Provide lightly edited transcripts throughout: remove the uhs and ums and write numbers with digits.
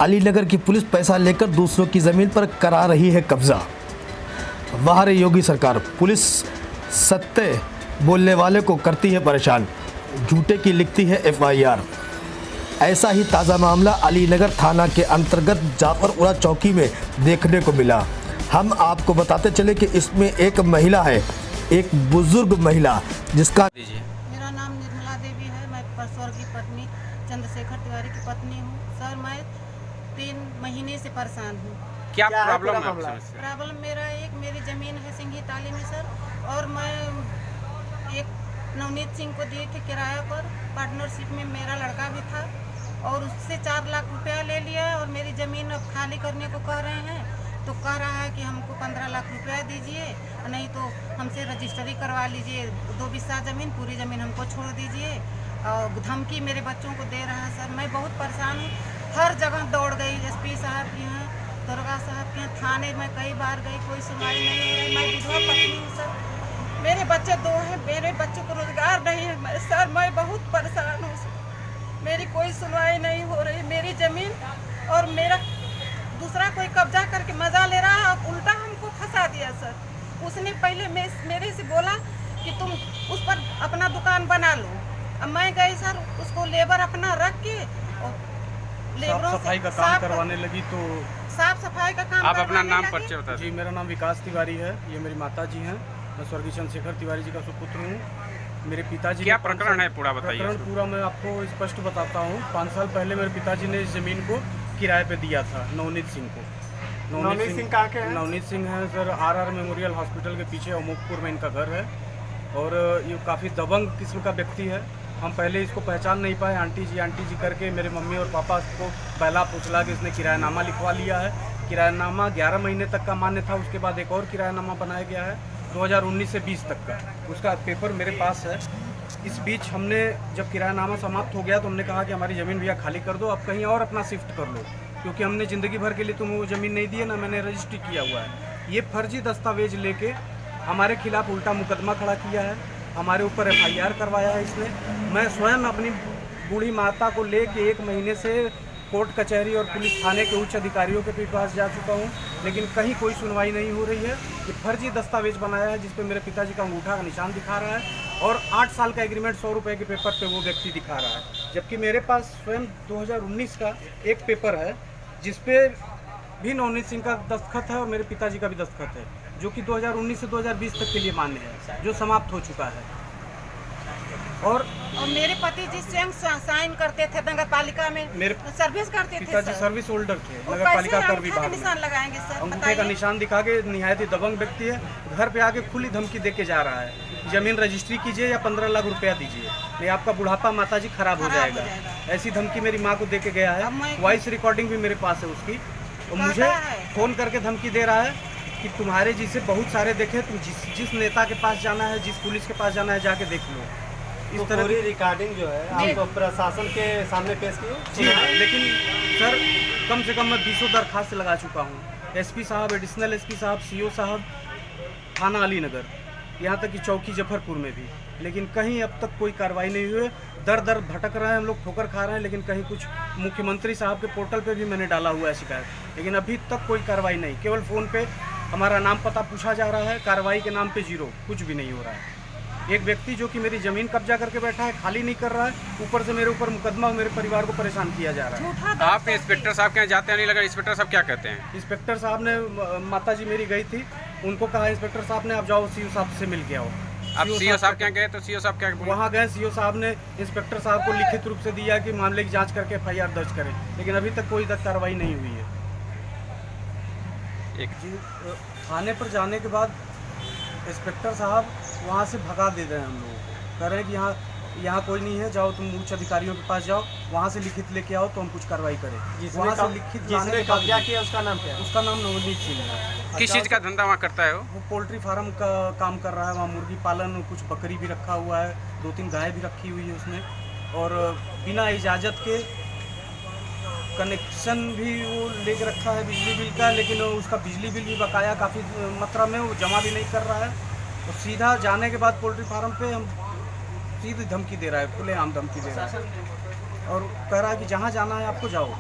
अलीनगर की पुलिस पैसा लेकर दूसरों की ज़मीन पर करा रही है कब्जा। वाह रे योगी सरकार, पुलिस सत्य बोलने वाले को करती है परेशान, झूठे की लिखती है FIR। ऐसा ही ताज़ा मामला अलीनगर थाना के अंतर्गत जाफरपुरा चौकी में देखने को मिला। हम आपको बताते चले कि इसमें एक महिला है, एक बुजुर्ग महिला जिसका मेरा नाम निर्मला देवी है। मैं परसौर की पत्नी चंद्रशेखर तिवारी की पत्नी हूँ। सर, मैं 3 महीने से परेशान हूँ। क्या प्रॉब्लम है आपसे? प्रॉब्लम मेरी ज़मीन है सिंघी ताली में सर, और मैं एक नवनीत सिंह को दिए थे किराया पर। पार्टनरशिप में मेरा लड़का भी था और उससे 4 लाख रुपया ले लिया और मेरी ज़मीन अब खाली करने को कह रहे हैं। तो कह रहा है कि हमको 15 लाख रुपया दीजिए, नहीं तो हमसे रजिस्ट्री करवा लीजिए 2 बिस्सा ज़मीन, पूरी ज़मीन हमको छोड़ दीजिए। और धमकी मेरे बच्चों को दे रहा है सर। मैं बहुत परेशान हूँ, हर जगह दौड़ गई, SP साहब के यहाँ, दरोगा साहब के यहाँ, थाने में कई बार गई, कोई सुनवाई नहीं हो रही। मैं विधवा पत्नी हूँ सर, मेरे बच्चे 2 हैं, मेरे बच्चों को रोजगार नहीं है। सर, मैं बहुत परेशान हूँ, मेरी कोई सुनवाई नहीं हो रही। मेरी ज़मीन और मेरा दूसरा कोई कब्जा करके मजा ले रहा है, अब उल्टा हमको फंसा दिया सर। उसने पहले मेरे से बोला कि तुम उस पर अपना दुकान बना लो। अब मैं गई सर, उसको लेबर अपना रख के और साफ सफाई का काम करवाने लगी। तो साफ सफाई का काम आप अपना नाम परिचय बता जी, मेरा नाम विकास तिवारी है, ये मेरी माता जी हैं। मैं स्वर्गीय चंद्रशेखर तिवारी जी का सुपुत्र हूँ। मेरे पिताजी क्या प्रकरण है पूरा बताइए। प्रकरण पूरा मैं आपको स्पष्ट बताता हूँ। 5 साल पहले मेरे पिताजी ने इस जमीन को किराए पे दिया था नवनीत सिंह को। नवनीत सिंह कहाँ के हैं? नवनीत सिंह है सर, RR मेमोरियल हॉस्पिटल के पीछे अमोकपुर में इनका घर है। और ये काफ़ी दबंग किस्म का व्यक्ति है। हम पहले इसको पहचान नहीं पाए, आंटी जी करके मेरे मम्मी और पापा को पहला पूछला कि इसने किरायानामा लिखवा लिया है। किरायानामा 11 महीने तक का मान्य था, उसके बाद एक और किरायानामा बनाया गया है 2019 से 20 तक का, उसका पेपर मेरे पास है। इस बीच हमने जब किरायानामा समाप्त हो गया तो हमने कहा कि हमारी ज़मीन भैया खाली कर दो, अब कहीं और अपना शिफ्ट कर लो, क्योंकि हमने ज़िंदगी भर के लिए तुम्हें वो ज़मीन नहीं दी है ना, मैंने रजिस्ट्री किया हुआ है। ये फर्जी दस्तावेज लेके हमारे खिलाफ उल्टा मुकदमा खड़ा किया है, हमारे ऊपर FIR करवाया है इसने। मैं स्वयं अपनी बूढ़ी माता को लेके 1 महीने से कोर्ट कचहरी और पुलिस थाने के उच्च अधिकारियों के भी पास जा चुका हूँ, लेकिन कहीं कोई सुनवाई नहीं हो रही है। ये फर्जी दस्तावेज बनाया है जिस पे मेरे पिताजी का अंगूठा का निशान दिखा रहा है और 8 साल का एग्रीमेंट 100 रुपये के पेपर पे वो व्यक्ति दिखा रहा है, जबकि मेरे पास स्वयं 2019 का एक पेपर है जिसपे भी नवनीत सिंह का दस्तखत है और मेरे पिताजी का भी दस्तखत है, जो कि 2019 से 2020 तक के लिए मान्य है, जो समाप्त हो चुका है। और मेरे पति जी स्वयं साइन करते थे नगर पालिका में, मेरे सर्विस करते थे। पिताजी सर्विस होल्डर थे नगर पालिका कर विभाग में। निशान लगाएंगे सर, अंगूठे का निशान दिखा के निहायत ही दबंग व्यक्ति है। घर पे आके खुली धमकी दे के जा रहा है, जमीन रजिस्ट्री कीजिए या 15 लाख रुपया दीजिए, नहीं आपका बुढ़ापा माताजी खराब हो जाएगा। ऐसी धमकी मेरी माँ को दे के गया है। वॉइस रिकॉर्डिंग भी मेरे पास है उसकी। और मुझे फ़ोन करके धमकी दे रहा है कि तुम्हारे जिसे बहुत सारे देखे, तुम जिस नेता के पास जाना है, जिस पुलिस के पास जाना है, जाके देख लो। इस तरह की रिकॉर्डिंग जो है आपको प्रशासन के सामने पेश की? जी हाँ, लेकिन सर कम से कम मैं 20 दरखास्त लगा चुका हूँ। SP साहब, एडिशनल SP साहब, CO साहब, थाना अलीनगर, यहाँ तक कि चौकी जफरपुर में भी, लेकिन कहीं अब तक कोई कार्रवाई नहीं हुई। दर भटक रहे हैं हम लोग, ठोकर खा रहे हैं, लेकिन कहीं कुछ मुख्यमंत्री साहब के पोर्टल पे भी मैंने डाला हुआ है शिकायत, लेकिन अभी तक कोई कार्रवाई नहीं। केवल फ़ोन पे हमारा नाम पता पूछा जा रहा है, कार्रवाई के नाम पे 0, कुछ भी नहीं हो रहा है। एक व्यक्ति जो कि मेरी ज़मीन कब्जा करके बैठा है, खाली नहीं कर रहा है, ऊपर से मेरे ऊपर मुकदमा और मेरे परिवार को परेशान किया जा रहा है। आप इंस्पेक्टर साहब के यहाँ जाते हैं, नहीं लगा? इंस्पेक्टर साहब क्या कहते हैं? इंस्पेक्टर साहब ने, माता जी मेरी गई थी, उनको कहा इंस्पेक्टर साहब ने आप जाओ CO साहब से मिल के आओ। आप CO साहब क्या गए तो CO साहब क्या बोले? वहाँ गए, CO साहब ने इंस्पेक्टर साहब को लिखित रूप से दिया कि मामले की जांच करके FIR दर्ज करें, लेकिन अभी तक कोई कार्रवाई नहीं हुई है। जी, थाने पर जाने के बाद इंस्पेक्टर साहब वहाँ से भगा दे रहे हैं हम लोगों को, कह रहे हैं कि यहाँ कोई नहीं है, जाओ तुम उच्च अधिकारियों के पास जाओ, वहाँ से लिखित लेके आओ तो हम कुछ कार्रवाई करें। वहाँ से लिखित जिसने कब्जा किया उसका नाम क्या है? उसका नाम नवनीत सिंह है। किस चीज़ का धंधा वहाँ करता है वो पोल्ट्री फार्म का काम कर रहा है, वहाँ मुर्गी पालन, कुछ बकरी भी रखा हुआ है, 2-3 गाय भी रखी हुई है उसने, और बिना इजाज़त के कनेक्शन भी वो लेके रखा है बिजली बिल का, लेकिन उसका बिजली बिल भी बकाया काफ़ी मात्रा में, वो जमा भी नहीं कर रहा है। और सीधा जाने के बाद पोल्ट्री फार्म पे हम सीधी धमकी दे रहा है, खुलेआम धमकी दे रहा है, और कह रहा है कि जहाँ जाना है आपको जाओ।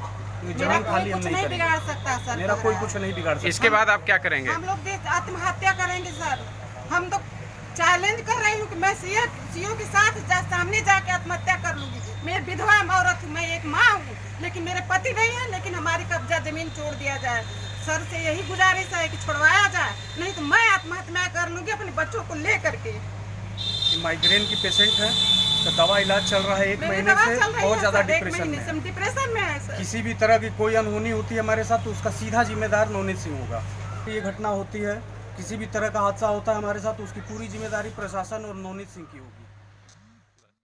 मेरा जमीन कोई खाली हम कुछ नहीं नहीं करेंगे। बिगाड़ सकता सर। मेरा लग कोई रहा है। कुछ नहीं बिगाड़ सकता। इसके बाद आप क्या करेंगे? हम लोग आत्महत्या करेंगे सर। हम तो चैलेंज कर रही हूँ कि मैं सीओ के साथ सामने जाके आत्महत्या कर लूंगी। मैं विधवा औरत हूँ, मैं एक माँ हूँ, लेकिन मेरे पति नहीं है, लेकिन हमारी कब्जा जमीन छोड़ दिया जाए। सर से यही गुजारिश है कि छुड़वाया जाए, नहीं तो मैं आत्महत्या कर लूंगी अपने बच्चों को ले करके। माइग्रेन की पेशेंट है, तो दवा इलाज चल रहा है 1 मेरी महीने दवा से, चल रही बहुत है ज़्यादा सर, 1 डिप्रेशन महीने में से है। हम डिप्रेशन में है सर। किसी भी तरह की कोई अनहोनी होती है हमारे साथ तो उसका सीधा जिम्मेदार नवनीत सिंह होगा। ये घटना होती है, किसी भी तरह का हादसा होता है हमारे साथ तो उसकी पूरी जिम्मेदारी प्रशासन और नवनीत सिंह की होगी।